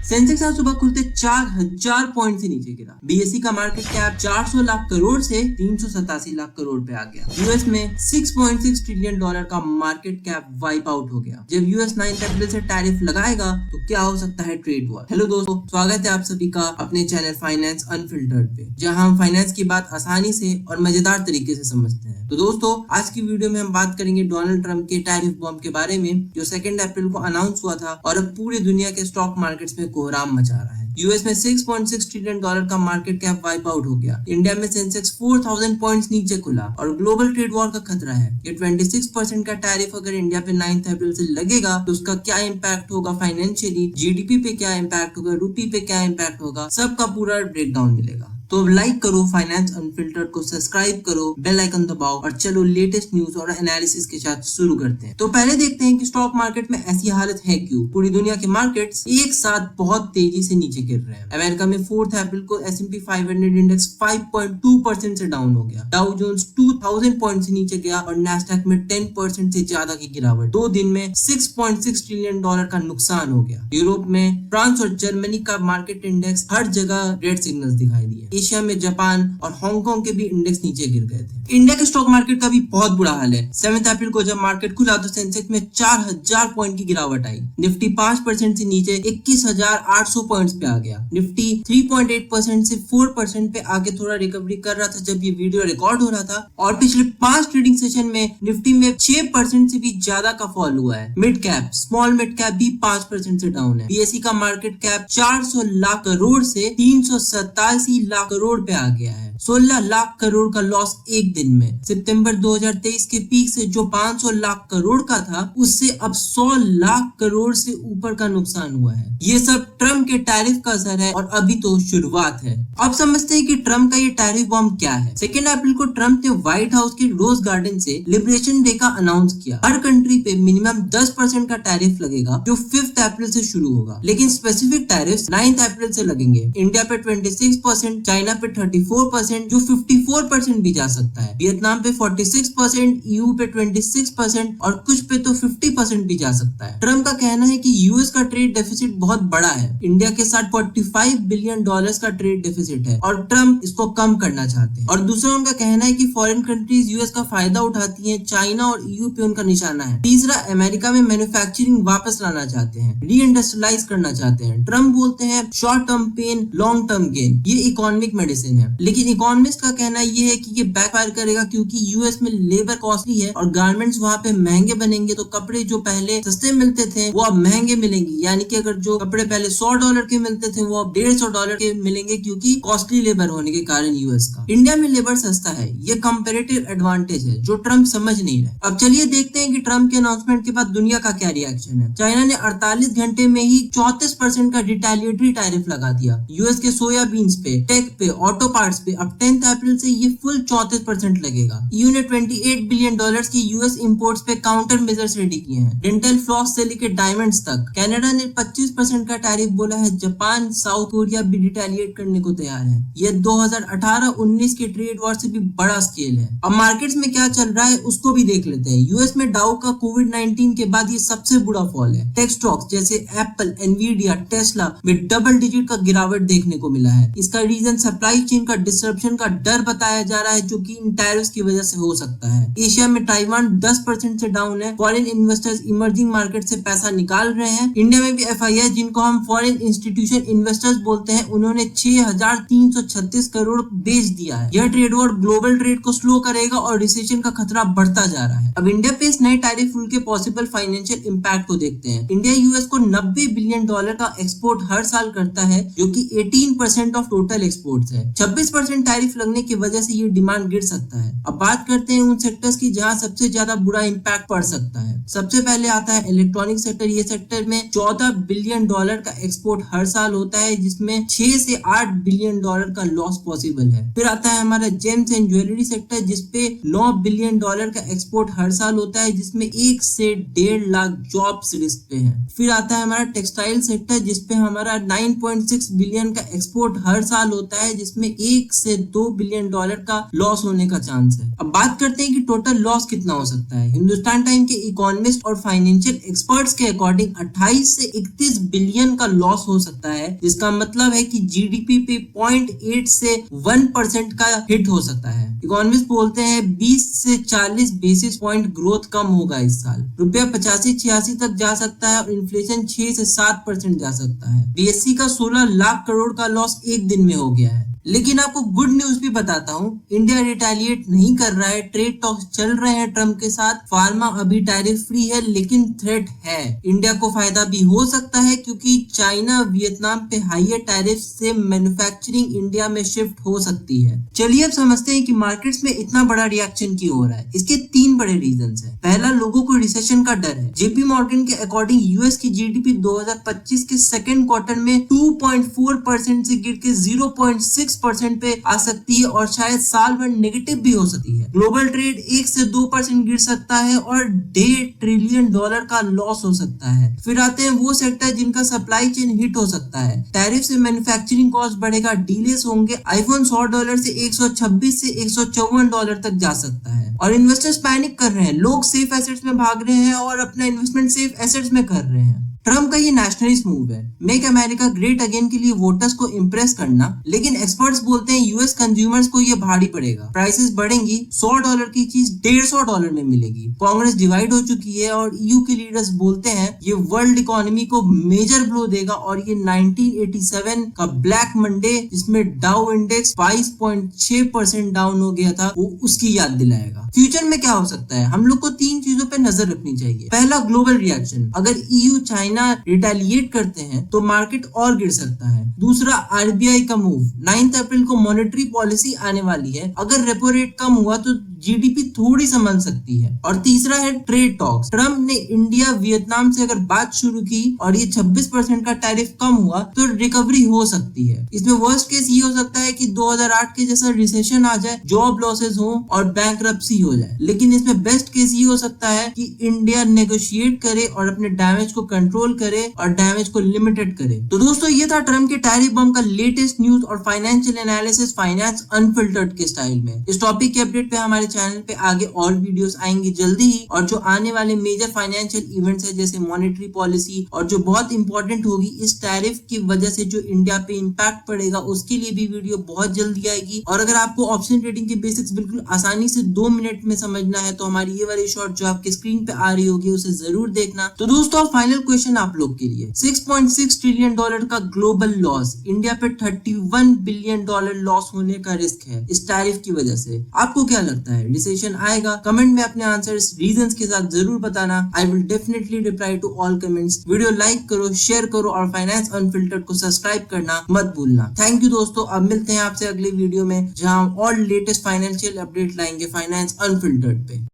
Sensex आज सुबह खुलते 4000 पॉइंट से नीचे गिरा। बीएसई का मार्केट कैप 400 लाख करोड़ से 387 लाख करोड़ पे आ गया। यूएस में 6.6 ट्रिलियन डॉलर का मार्केट कैप वाइप आउट हो गया। जब यूएस 9 अप्रैल से टैरिफ लगाएगा तो क्या हो सकता है ट्रेड वॉर। हेलो दोस्तों, स्वागत है आप सभी का अपने चैनल फाइनेंस अनफिल्टर्ड पे, जहां हम फाइनेंस की बात आसानी से और मजेदार तरीके से समझते हैं। तो दोस्तों, आज की वीडियो में हम बात करेंगे डोनाल्ड ट्रंप के टैरिफ बॉम्ब के बारे में, जो 2 अप्रैल को अनाउंस हुआ था और अब पूरी दुनिया के स्टॉक मार्केट्स में कोहराम मचा रहा है। यूएस में 6.6 ट्रिलियन डॉलर का मार्केट कैप वाइप आउट हो गया। इंडिया में सेंसेक्स 4000 पॉइंट्स नीचे खुला और ग्लोबल ट्रेड वॉर का खतरा है। ये 26% का टैरिफ अगर इंडिया पे 9 अप्रैल से लगेगा तो उसका क्या इम्पैक्ट होगा फाइनेंशियली, जीडीपी पे क्या इम्पैक्ट होगा, रूपी पे क्या इम्पैक्ट होगा, सबका पूरा ब्रेकडाउन मिलेगा। तो लाइक करो फाइनेंस अनफिल्टर्ड को, सब्सक्राइब करो, बेल आइकन दबाओ और चलो लेटेस्ट न्यूज और एनालिसिस के साथ शुरू करते हैं। तो पहले देखते हैं कि स्टॉक मार्केट में ऐसी हालत है क्यों। पूरी दुनिया के मार्केट्स एक साथ बहुत तेजी से नीचे गिर रहे हैं। अमेरिका में 4 अप्रैल को S&P 500 इंडेक्स 5.2% से डाउन हो गया। डाउ जोन्स 2000 पॉइंट से नीचे गया और नैस्डैक में 10% से ज्यादा की गिरावट। 2 दिन में 6.6 ट्रिलियन डॉलर का नुकसान हो गया। यूरोप में फ्रांस और जर्मनी का मार्केट इंडेक्स हर जगह रेड सिग्नल्स दिखाई दिए। एशिया में जापान और हांगकांग के भी इंडेक्स नीचे गिर गए थे। इंडिया के स्टॉक मार्केट का भी बहुत बुरा हाल है। 7 अप्रैल को जब मार्केट खुला तो सेंसेक्स में 4000 पॉइंट की गिरावट आई। निफ्टी 5% से नीचे 21800 पॉइंट्स पे आ गया। निफ्टी 3.8% से 4% पे आके थोड़ा रिकवरी कर रहा था जब ये वीडियो रिकॉर्ड हो रहा था, और पिछले 5 ट्रेडिंग सेशन में निफ्टी में 6% से भी ज्यादा का फॉल हुआ है। Mid cap, small mid cap भी 5% से डाउन है। बीएसई का मार्केट कैप 400 लाख करोड़ से 387 लाख करोड़ पे आ गया है। 16 लाख करोड़ का लॉस एक दिन में। सितंबर 2023 के पीक से जो 500 लाख करोड़ का था, उससे अब 100 लाख करोड़ से ऊपर का नुकसान हुआ है। ये सब ट्रम्प के टैरिफ का असर है और अभी तो शुरुआत है। अब समझते हैं कि ट्रम्प का ये टैरिफ बॉम्ब क्या है। 2 अप्रैल को ट्रम्प ने व्हाइट हाउस के रोज गार्डन से लिबरेशन डे का अनाउंस किया। हर कंट्री पे मिनिमम 10% का टैरिफ लगेगा, जो 5 अप्रैल से शुरू होगा, लेकिन स्पेसिफिक टैरिफ 9 अप्रैल से लगेंगे। इंडिया पे 26%, चाइना पे 34%, जो 54% भी जा सकता है। वियतनाम पे 46%, ईयू पे 26% और कुछ पे तो 50% भी जा सकता है। ट्रम्प का कहना है कि यूएस का ट्रेड डेफिसिट बहुत बड़ा है। इंडिया के साथ 45 बिलियन डॉलर्स का ट्रेड डेफिसिट है और ट्रम्प इसको कम करना चाहते हैं। और दूसरा उनका कहना है कि फॉरेन कंट्रीज यूएस का फायदा उठाती हैं। चाइना और ईयू पे उनका निशाना है। तीसरा, अमेरिका में मैन्युफैक्चरिंग वापस लाना चाहते हैं, री इंडस्ट्रियलाइज करना चाहते हैं। ट्रम्प बोलते हैं short term pain, long term gain. ये इकोनॉमिक मेडिसिन है, लेकिन इकोनॉमिस्ट का कहना ये है कि ये बैकफायर करेगा, क्योंकि यूएस में लेबर कॉस्टली है और गारमेंट्स वहां पे महंगे बनेंगे, तो कपड़े जो पहले सस्ते मिलते थे वो अब महंगे मिलेंगे। यानी कि अगर जो कपड़े पहले $100 के मिलते थे वो अब $150 के मिलेंगे, क्योंकि कॉस्टली लेबर होने के कारण यूएस का। इंडिया में लेबर सस्ता है, ये कंपैरेटिव एडवांटेज है जो ट्रम्प समझ नहीं रहे। अब चलिए देखते हैं कि ट्रम्प के अनाउंसमेंट के बाद दुनिया का क्या रिएक्शन है। चाइना ने 48 घंटे में ही 34% का रिटेलिएटरी टैरिफ लगा दिया। यूएस के सोयाबीन्स पे, टेक पे, ऑटो पार्ट्स पे अब 10 अप्रैल से ये फुल 34% लगेगा। ईयू ने $28 बिलियन की यूएस इंपोर्ट्स पे काउंटर मेजर्स रेडी किए हैं, डेंटल फ्लॉस से लेकर डायमंड्स तक। कनाडा ने 25% का टैरिफ बोला है। जापान, साउथ कोरिया भी रिटेलिएट करने को तैयार है। ये 2018-19 के ट्रेड वॉर से भी बड़ा स्केल है। अब मार्केट्स में क्या चल रहा है उसको भी देख लेते हैं। यूएस में डाउ का कोविड-19 के बाद ये सबसे बुरा फॉल है। टेक स्टॉक्स जैसे एप्पल, एनवीडिया, टेस्ला में डबल डिजिट का गिरावट देखने को मिला है। इसका रीजन सप्लाई चेन का डिसरप्शन का डर बताया जा रहा है, जो कि इन टैरिफ्स की वजह से हो सकता है। एशिया में ताइवान 10% से डाउन है। फॉरेन इन्वेस्टर्स इमर्जिंग मार्केट से पैसा निकाल रहे हैं। इंडिया में भी एफआईआई, जिनको हम फॉरेन इंस्टीट्यूशन इन्वेस्टर्स बोलते हैं, उन्होंने 6336 करोड़ बेच दिया है। यह ट्रेड वॉर ग्लोबल ट्रेड को स्लो करेगा और रिसेशन का खतरा बढ़ता जा रहा है। अब इंडिया पे इस नए टैरिफ रूल के पॉसिबल फाइनेंशियल इंपैक्ट को देखते हैं। इंडिया यूएस को $90 बिलियन का एक्सपोर्ट हर साल करता है, जो कि 18% ऑफ टोटल एक्सपोर्ट्स है। 26% टैरिफ लगने की वजह से ये डिमांड गिर सकता है। अब बात करते हैं उन सेक्टर्स की जहां सबसे ज्यादा बुरा इंपैक्ट पड़ सकता है। सबसे पहले आता है इलेक्ट्रॉनिक सेक्टर। ये सेक्टर में $14 बिलियन का एक्सपोर्ट हर साल होता है, जिसमें 6 से 8 बिलियन डॉलर का लॉस पॉसिबल है। फिर आता है हमारा जेम्स एंड ज्वेलरी सेक्टर, जिसपे $9 बिलियन का एक्सपोर्ट हर साल होता है, जिसमें 1 से 1.5 लाख जॉब्स रिस्क पे हैं। फिर आता है हमारा टेक्सटाइल सेक्टर, जिसपे हमारा 9.6 बिलियन का एक्सपोर्ट हर साल होता है, जिसमें 1 से से $2 बिलियन का लॉस होने का चांस है। अब बात करते हैं कि टोटल लॉस कितना हो सकता है। हिंदुस्तान टाइम के इकोनॉमिस्ट और फाइनेंशियल एक्सपर्ट्स के अकॉर्डिंग 28 से 31 बिलियन का लॉस हो सकता है, जिसका मतलब है कि जीडीपी पे 0.8 से 1% का हिट हो सकता है। इकोनॉमिस्ट बोलते हैं 20 से 40 बेसिस पॉइंट ग्रोथ कम होगा इस साल। रुपया 85-86 तक जा सकता है और इन्फ्लेशन 6 से 7% जा सकता है। बीएसई का 16 लाख करोड़ का लॉस एक दिन में हो गया है। लेकिन आपको गुड न्यूज भी बताता हूँ, इंडिया रिटेलिएट नहीं कर रहा है। ट्रेड टॉक्स चल रहे हैं ट्रम्प के साथ। फार्मा अभी टैरिफ फ्री है, लेकिन थ्रेट है। इंडिया को फायदा भी हो सकता है क्योंकि चाइना वियतनाम पे हाईयर टैरिफ से मैन्युफैक्चरिंग इंडिया में शिफ्ट हो सकती है। चलिए अब समझते हैं कि मार्केट्स में इतना बड़ा रिएक्शन क्यों हो रहा है। इसके 3 बड़े रीजंस हैं। पहला, लोगों को रिसेशन का डर है। जेपी मॉर्गन के अकॉर्डिंग यूएस की जीडीपी 2025 के सेकेंड क्वार्टर में 2.4% से गिर के 0.6% पे आ सकती है और शायद साल भर नेगेटिव भी हो सकती है। ग्लोबल ट्रेड 1 से 2% गिर सकता है और $1.5 ट्रिलियन का लॉस हो सकता है। फिर आते हैं वो सेक्टर जिनका सप्लाई चेन हिट हो सकता है। टैरिफ से मैन्युफैक्चरिंग कॉस्ट बढ़ेगा, डिलेस होंगे। आईफोन $100 से 126 से 154 डॉलर तक जा सकता है और इन्वेस्टर्स पैनिक कर रहे हैं। लोग सेफ एसेट्स में भाग रहे हैं और अपना इन्वेस्टमेंट सेफ एसेट्स में कर रहे हैं। ट्रम्प का ये नेशनलिस्ट मूव है, मेक अमेरिका ग्रेट अगेन के लिए वोटर्स को इम्प्रेस करना। लेकिन एक्सपर्ट्स बोलते हैं यूएस कंज्यूमर्स को ये भारी पड़ेगा। प्राइसेस बढ़ेंगी, $100 की चीज $150 में मिलेगी। कांग्रेस डिवाइड हो चुकी है और ईयू के लीडर्स बोलते हैं ये वर्ल्ड इकोनॉमी को मेजर ब्लो देगा और ये 1987 का ब्लैक मंडे जिसमें डाउ इंडेक्स 22.6% डाउन हो गया था, वो उसकी याद दिलाएगा। फ्यूचर में क्या हो सकता है, हम लोग को 3 चीजों पे नजर रखनी चाहिए। पहला, ग्लोबल रिएक्शन। अगर ईयू चाइना रिटेलिएट करते हैं तो मार्केट और गिर सकता है। दूसरा, आरबीआई का मूव। 9 अप्रैल को मॉनेटरी पॉलिसी आने वाली है। अगर रेपो रेट कम हुआ तो जीडीपी थोड़ी संभल सकती है। और तीसरा है ट्रेड टॉक्स। ट्रम्प ने इंडिया वियतनाम से अगर बात शुरू की और ये 26% का टैरिफ कम हुआ तो रिकवरी हो सकती है। इसमें वर्स्ट केस ये हो सकता है कि 2008 के जैसा रिसेशन आ जाए, जॉब लॉसेस हो और बैंकरप्सी हो जाए। लेकिन इसमें बेस्ट केस ये हो सकता है कि इंडिया नेगोशिएट करे और अपने डैमेज को कंट्रोल करे और डैमेज को लिमिटेड करे। तो दोस्तों, ये था ट्रम्प के टैरिफ बम का लेटेस्ट न्यूज और फाइनेंशियल एनालिसिस, फाइनेंस अनफिल्टर्ड के स्टाइल में। इस टॉपिक के अपडेट पे हमारे चैनल पे आगे और वीडियोस आएंगे जल्दी ही। और जो आने वाले मेजर फाइनेंशियल इवेंट्स है जैसे मॉनेटरी पॉलिसी और जो बहुत इंपॉर्टेंट होगी इस टैरिफ की वजह से जो इंडिया पे इंपैक्ट पड़ेगा, उसके लिए भी वीडियो बहुत जल्दी आएगी। और अगर आपको ऑप्शन ट्रेडिंग के बेसिक्स बिल्कुल आसानी से 2 मिनट में समझना है तो हमारी ये वाली शॉर्ट जो आपके स्क्रीन पे आ रही होगी उसे जरूर देखना। तो दोस्तों, फाइनल क्वेश्चन आप लोग के लिए, $6.6 ट्रिलियन का ग्लोबल लॉस, इंडिया पे $31 बिलियन लॉस होने का रिस्क है इस टैरिफ की वजह से। आपको क्या लगता है, रिसेशन आएगा? कमेंट में अपने आंसर्स रीजंस के साथ जरूर बताना। I will definitely reply to all comments. Video like करो, शेयर करो और फाइनेंस अनफिल्टर्ड को सब्सक्राइब करना मत भूलना। थैंक यू दोस्तों। अब मिलते हैं आपसे अगले वीडियो में जहां हम और लेटेस्ट फाइनेंशियल अपडेट लाएंगे फाइनेंस अनफिल्टर्ड पे।